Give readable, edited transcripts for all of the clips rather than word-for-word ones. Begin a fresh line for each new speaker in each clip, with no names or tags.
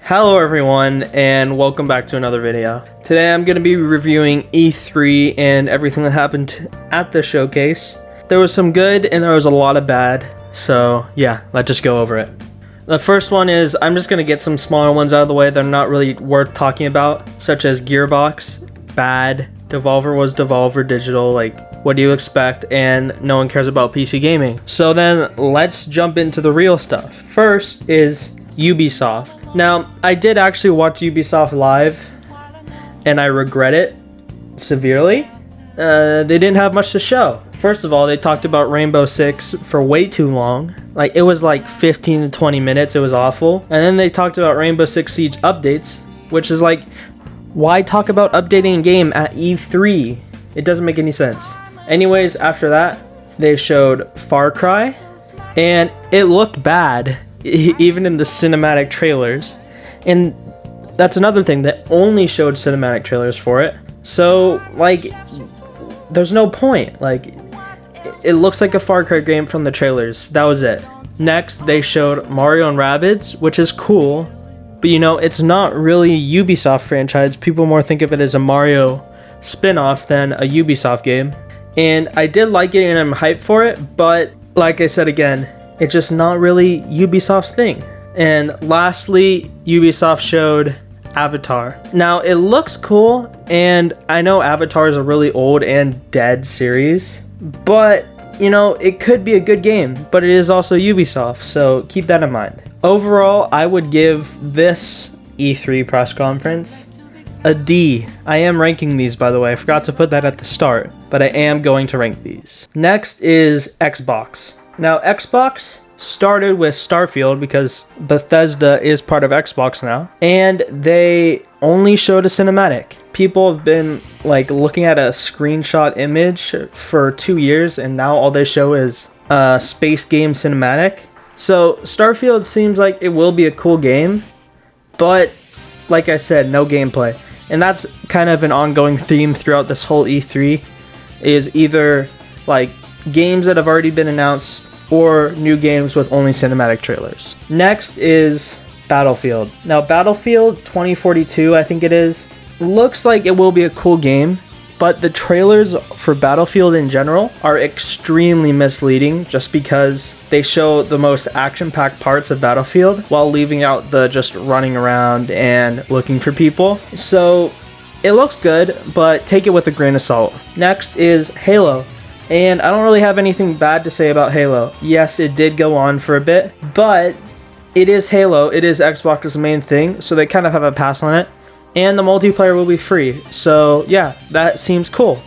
Hello everyone, and welcome back to another video. Today I'm going to be reviewing E3 and everything that happened at the showcase. There was some good and there was a lot of bad, so yeah, let's just go over it. The first one is, I'm just going to get some smaller ones out of the way that are not really worth talking about, such as Gearbox, bad, Devolver was Devolver Digital, like what do you expect, and no one cares about PC gaming. So then let's jump into the real stuff. First is Ubisoft. Now, I did actually watch Ubisoft live, and I regret it severely. They didn't have much to show. First of all, they talked about Rainbow Six for way too long. Like, it was like 15 to 20 minutes, it was awful. And then they talked about Rainbow Six Siege updates, which is like, why talk about updating a game at E3? It doesn't make any sense. Anyways, after that, they showed Far Cry, and it looked bad. Even in the cinematic trailers, and that's another thing, that only showed cinematic trailers for it, so like there's no point. Like, it looks like a Far Cry game from the trailers. That was it. Next, they showed Mario and Rabbids, which is cool, but you know, it's not really a Ubisoft franchise. People more think of it as a Mario spin-off than a Ubisoft game, and I did like it and I'm hyped for it, but like I said again, it's just not really Ubisoft's thing. And lastly, Ubisoft showed Avatar. Now, it looks cool, and I know Avatar is a really old and dead series, but you know, it could be a good game, but it is also Ubisoft, so keep that in mind. Overall, I would give this E3 press conference a D. I am ranking these, by the way. I forgot to put that at the start, but I am going to rank these. Next is Xbox. Now, Xbox started with Starfield because Bethesda is part of Xbox now, and they only showed a cinematic. People have been like looking at a screenshot image for 2 years, and now all they show is a space game cinematic. So Starfield seems like it will be a cool game, but like I said, no gameplay. And that's kind of an ongoing theme throughout this whole E3, is either like games that have already been announced or new games with only cinematic trailers. Next is Battlefield. Now, Battlefield 2042, I think it is, looks like it will be a cool game, but the trailers for Battlefield in general are extremely misleading just because they show the most action-packed parts of Battlefield while leaving out the just running around and looking for people. So it looks good, but take it with a grain of salt. Next is Halo. And I don't really have anything bad to say about Halo. Yes, it did go on for a bit, but it is Halo. It is Xbox's main thing, so they kind of have a pass on it. And the multiplayer will be free, so yeah, that seems cool.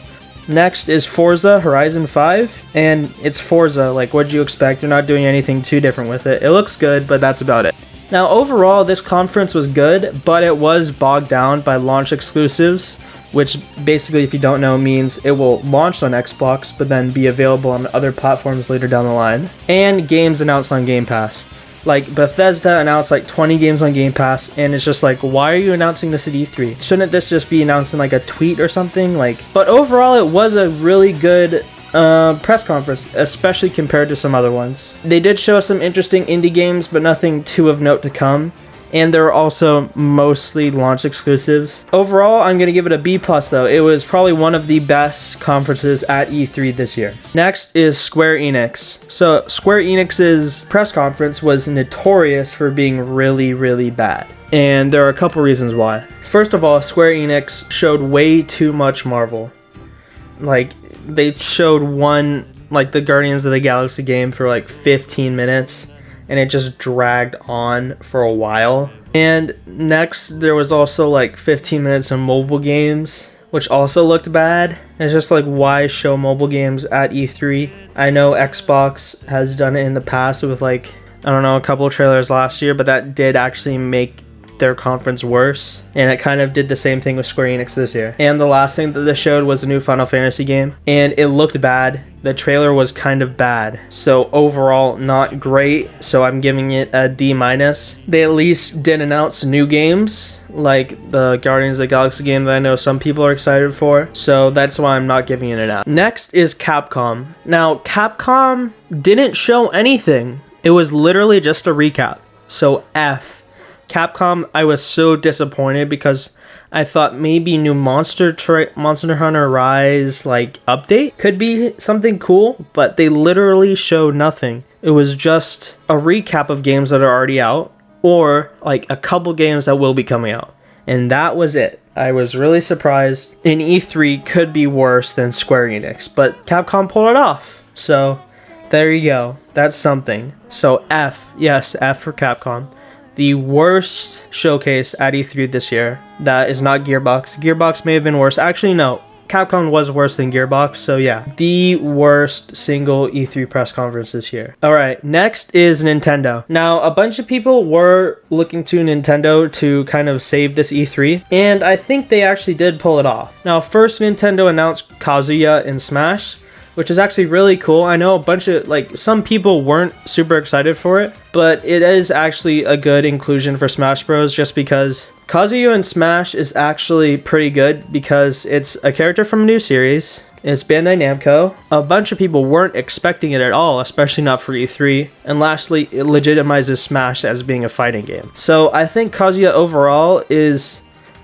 Next is Forza Horizon 5, and it's Forza. Like, what'd you expect? They're not doing anything too different with it. It looks good, but that's about it. Now, overall, this conference was good, but it was bogged down by launch exclusives, which basically, if you don't know, means it will launch on Xbox but then be available on other platforms later down the line, and games announced on Game Pass. Like, Bethesda announced like 20 games on Game Pass, and it's just like, why are you announcing this at E3? Shouldn't this just be announced in like a tweet or something? Like, but overall, it was a really good press conference, especially compared to some other ones. They did show some interesting indie games, but nothing too of note to come. And there were also mostly launch exclusives. Overall, I'm going to give it a B+ though. It was probably one of the best conferences at E3 this year. Next is Square Enix. So Square Enix's press conference was notorious for being really, really bad. And there are a couple reasons why. First of all, Square Enix showed way too much Marvel. Like, they showed one, like the Guardians of the Galaxy game for like 15 minutes. And it just dragged on for a while. And next, there was also like 15 minutes of mobile games, which also looked bad. It's just like, why show mobile games at E3? I know Xbox has done it in the past with like, I don't know, a couple of trailers last year, but that did actually make their conference worse, and it kind of did the same thing with Square Enix this year. And the last thing that they showed was a new Final Fantasy game, and it looked bad. The trailer was kind of bad, so overall not great, so I'm giving it a D-. They at least did announce new games, like the Guardians of the Galaxy game that I know some people are excited for, so that's why I'm not giving it an F. Next is Capcom. Now, Capcom didn't show anything. It was literally just a recap, so F. Capcom, I was so disappointed because I thought maybe new Monster Hunter Rise like update could be something cool, but they literally showed nothing. It was just a recap of games that are already out, or like a couple games that will be coming out. And that was it. I was really surprised. And E3 could be worse than Square Enix, but Capcom pulled it off. So there you go. That's something. So F, yes, F for Capcom. The worst showcase at E3 this year. That is not Gearbox. Gearbox may have been worse. Actually, no. Capcom was worse than Gearbox, so yeah. The worst single E3 press conference this year. Alright, next is Nintendo. Now, a bunch of people were looking to Nintendo to kind of save this E3, and I think they actually did pull it off. Now, first Nintendo announced Kazuya in Smash, which is actually really cool. I know a bunch of, like, some people weren't super excited for it, but it is actually a good inclusion for Smash Bros. Just because Kazuya in Smash is actually pretty good because it's a character from a new series. It's Bandai Namco. A bunch of people weren't expecting it at all, especially not for E3. And lastly, it legitimizes Smash as being a fighting game. So I think Kazuya overall is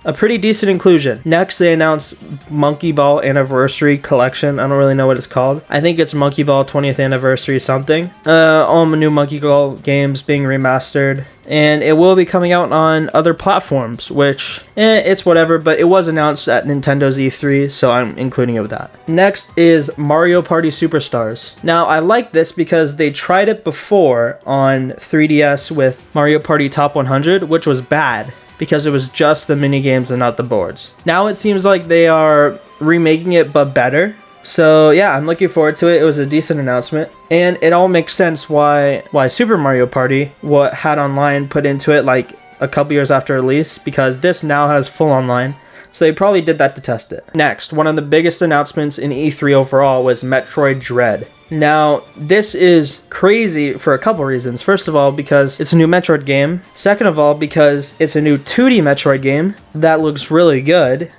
a pretty decent inclusion. Next, they announced Monkey Ball Anniversary Collection. I don't really know what it's called. I think it's Monkey Ball 20th Anniversary something. All new Monkey Ball games being remastered. And it will be coming out on other platforms, which, it's whatever, but it was announced at Nintendo's E3, so I'm including it with that. Next is Mario Party Superstars. Now, I like this because they tried it before on 3DS with Mario Party Top 100, which was bad, because it was just the mini games and not the boards. Now it seems like they are remaking it but better. So yeah, I'm looking forward to it. It was a decent announcement, and it all makes sense why Super Mario Party had online put into it like a couple years after release, because this now has full online. So they probably did that to test it. Next, one of the biggest announcements in E3 overall was Metroid Dread. Now, this is crazy for a couple reasons. First of all, because it's a new Metroid game. Second of all, because it's a new 2D Metroid game that looks really good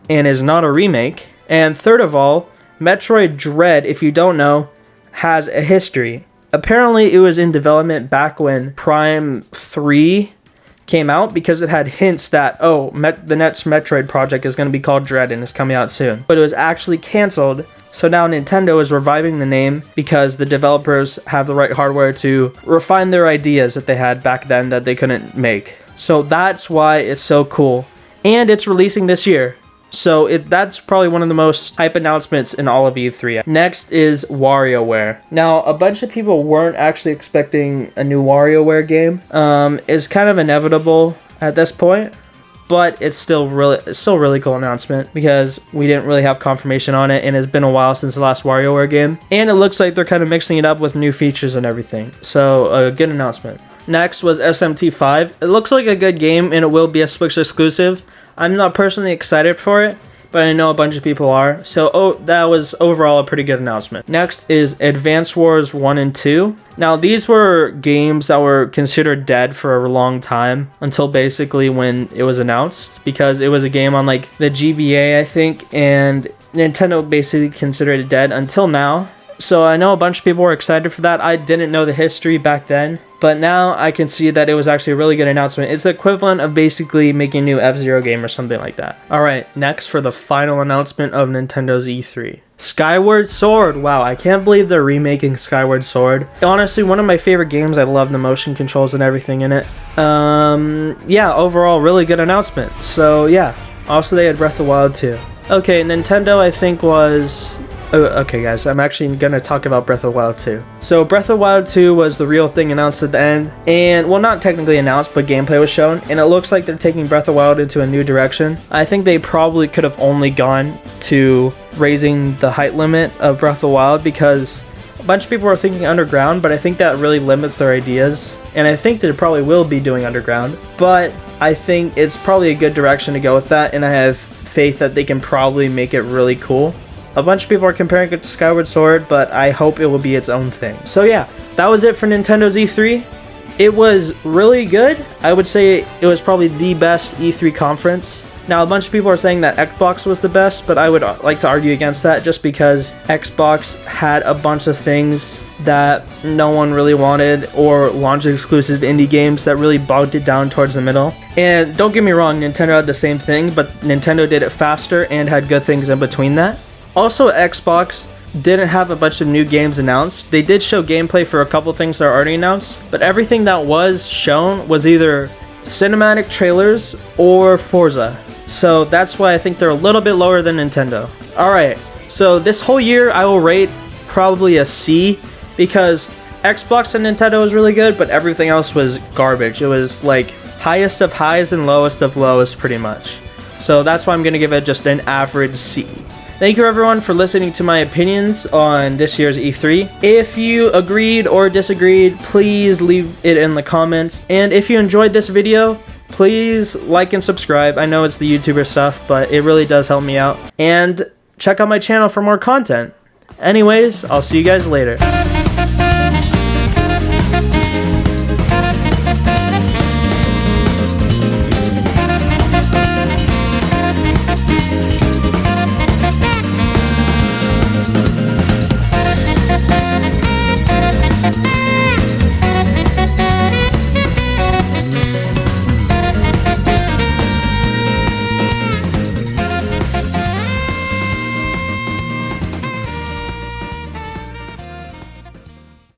and is not a remake. And third of all, Metroid Dread, if you don't know, has a history. Apparently, it was in development back when Prime 3 came out, because it had hints that, the next Metroid project is going to be called Dread and is coming out soon. But it was actually canceled. So now Nintendo is reviving the name because the developers have the right hardware to refine their ideas that they had back then that they couldn't make. So that's why it's so cool. And it's releasing this year. So that's probably one of the most hype announcements in all of E3. Next is WarioWare. Now, a bunch of people weren't actually expecting a new WarioWare game. It's kind of inevitable at this point. But it's still a really cool announcement because we didn't really have confirmation on it, and it's been a while since the last WarioWare game. And it looks like they're kind of mixing it up with new features and everything. So a good announcement. Next was SMT5. It looks like a good game, and it will be a Switch exclusive. I'm not personally excited for it, but I know a bunch of people are. So that was overall a pretty good announcement. Next is Advance Wars 1 and 2. Now, these were games that were considered dead for a long time until basically when it was announced, because it was a game on like the GBA, I think, and Nintendo basically considered it dead until now. So I know a bunch of people were excited for that. I didn't know the history back then, but now I can see that it was actually a really good announcement. It's the equivalent of basically making a new F-Zero game or something like that. Alright, next for the final announcement of Nintendo's E3. Skyward Sword! Wow, I can't believe they're remaking Skyward Sword. Honestly, one of my favorite games. I love the motion controls and everything in it. Yeah, overall, really good announcement. So yeah, also they had Breath of the Wild 2. Okay, Nintendo I think was... Okay guys, I'm actually gonna talk about Breath of the Wild 2. So Breath of the Wild 2 was the real thing announced at the end, and well, not technically announced, but gameplay was shown, and it looks like they're taking Breath of the Wild into a new direction. I think they probably could have only gone to raising the height limit of Breath of the Wild, because a bunch of people are thinking underground, but I think that really limits their ideas, and I think they probably will be doing underground, but I think it's probably a good direction to go with that, and I have faith that they can probably make it really cool. A bunch of people are comparing it to Skyward Sword, but I hope it will be its own thing. So yeah, that was it for Nintendo's E3. It was really good. I would say it was probably the best E3 conference. Now, a bunch of people are saying that Xbox was the best, but I would like to argue against that just because Xbox had a bunch of things that no one really wanted, or launch exclusive indie games that really bogged it down towards the middle. And don't get me wrong, Nintendo had the same thing, but Nintendo did it faster and had good things in between that. Also, Xbox didn't have a bunch of new games announced. They did show gameplay for a couple things that are already announced, but everything that was shown was either cinematic trailers or Forza. So that's why I think they're a little bit lower than Nintendo. Alright, so this whole year I will rate probably a C, because Xbox and Nintendo was really good, but everything else was garbage. It was like highest of highs and lowest of lows pretty much. So that's why I'm going to give it just an average C. Thank you everyone for listening to my opinions on this year's E3. If you agreed or disagreed, please leave it in the comments. And if you enjoyed this video, please like and subscribe. I know it's the YouTuber stuff, but it really does help me out. And check out my channel for more content. Anyways, I'll see you guys later.